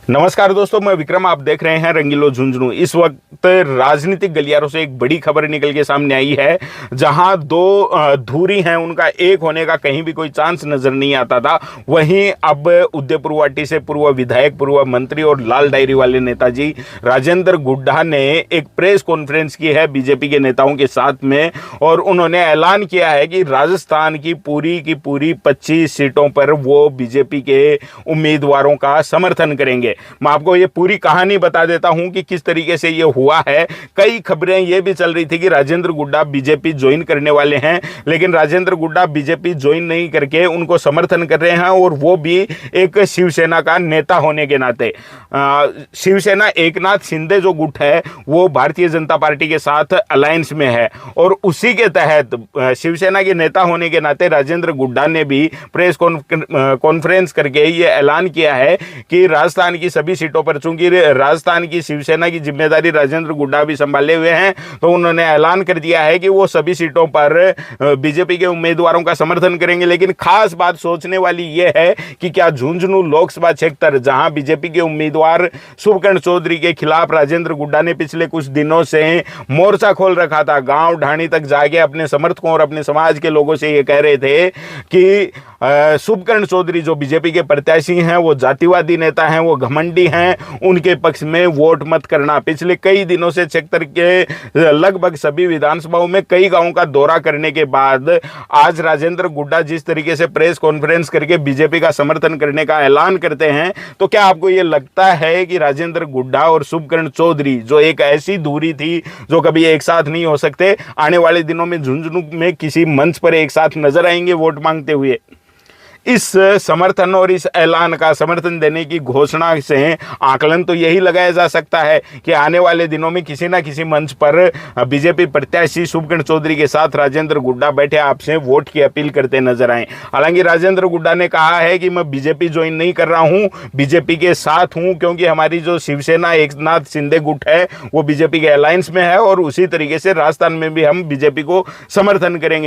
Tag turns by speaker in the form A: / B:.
A: नमस्कार दोस्तों, मैं विक्रम। आप देख रहे हैं रंगीलो झुंझुनू। इस वक्त राजनीतिक गलियारों से एक बड़ी खबर निकल के सामने आई है, जहां दो धुरी हैं, उनका एक होने का कहीं भी कोई चांस नजर नहीं आता था। वहीं अब उदयपुरवाटी से पूर्व विधायक, पूर्व मंत्री और लाल डायरी वाले नेताजी राजेंद्र गुड्डा ने एक प्रेस कॉन्फ्रेंस की है बीजेपी के नेताओं के साथ में, और उन्होंने ऐलान किया है कि राजस्थान की पूरी 25 सीटों पर वो बीजेपी के उम्मीदवारों का समर्थन करेंगे। मैं आपको ये पूरी कहानी बता देता हूं कि किस तरीके से ये हुआ है। कई खबरें ये भी चल रही थी कि राजेंद्र गुड्डा बीजेपी ज्वाइन करने वाले हैं, लेकिन राजेंद्र गुड्डा बीजेपी ज्वाइन नहीं करके उनको समर्थन कर रहे हैं, और वो भी एक शिवसेना का नेता होने के नाते। शिवसेना एकनाथ शिंदे जो गुट है वो भारतीय जनता पार्टी के साथ अलायंस में है, और उसी के तहत शिवसेना के नेता होने के नाते राजेंद्र गुड्डा ने भी प्रेस कॉन्फ्रेंस करके ये ऐलान किया है कि राजस्थान की सभी सीटों पर, चूंकि राजस्थान की शिवसेना की जिम्मेदारी राजेंद्र गुड्डा भी संभाले हुए हैं, तो उन्होंने ऐलान कर दिया है कि वो सभी सीटों पर बीजेपी के उम्मीदवारों का समर्थन करेंगे। लेकिन खास बात सोचने वाली ये है कि क्या झुंझुनू लोकसभा क्षेत्र, जहां बीजेपी के उम्मीदवार शुभकर्ण चौधरी के खिलाफ राजेंद्र गुड्डा ने पिछले कुछ दिनों से मोर्चा खोल रखा था, गांव ढाणी तक जाके अपने समर्थकों और अपने समाज के लोगों से ये कह रहे थे कि शुभकर्ण चौधरी जो बीजेपी के प्रत्याशी हैं, वो जातिवादी नेता हैं, वो घमंडी हैं, उनके पक्ष में वोट मत करना। पिछले कई दिनों से क्षेत्र के लगभग सभी विधानसभाओं में कई गांवों का दौरा करने के बाद आज राजेंद्र गुड्डा जिस तरीके से प्रेस कॉन्फ्रेंस करके बीजेपी का समर्थन करने का ऐलान करते हैं, तो क्या आपको ये लगता है कि राजेंद्र गुड्डा और शुभकर्ण चौधरी, जो एक ऐसी दूरी थी जो कभी एक साथ नहीं हो सकते, आने वाले दिनों में झुंझुनू में किसी मंच पर एक साथ नजर आएंगे वोट मांगते हुए? इस समर्थन और इस ऐलान का समर्थन देने की घोषणा से आकलन तो यही लगाया जा सकता है कि आने वाले दिनों में किसी ना किसी मंच पर बीजेपी प्रत्याशी शुभकर्ण चौधरी के साथ राजेंद्र गुड्डा बैठे आपसे वोट की अपील करते नजर आए। हालांकि राजेंद्र गुड्डा ने कहा है कि मैं बीजेपी ज्वाइन नहीं कर रहा हूं, बीजेपी के साथ हूं, क्योंकि हमारी जो शिवसेना एकनाथ शिंदे गुट है वो बीजेपी के अलायंस में है, और उसी तरीके से राजस्थान में भी हम बीजेपी को समर्थन करेंगे।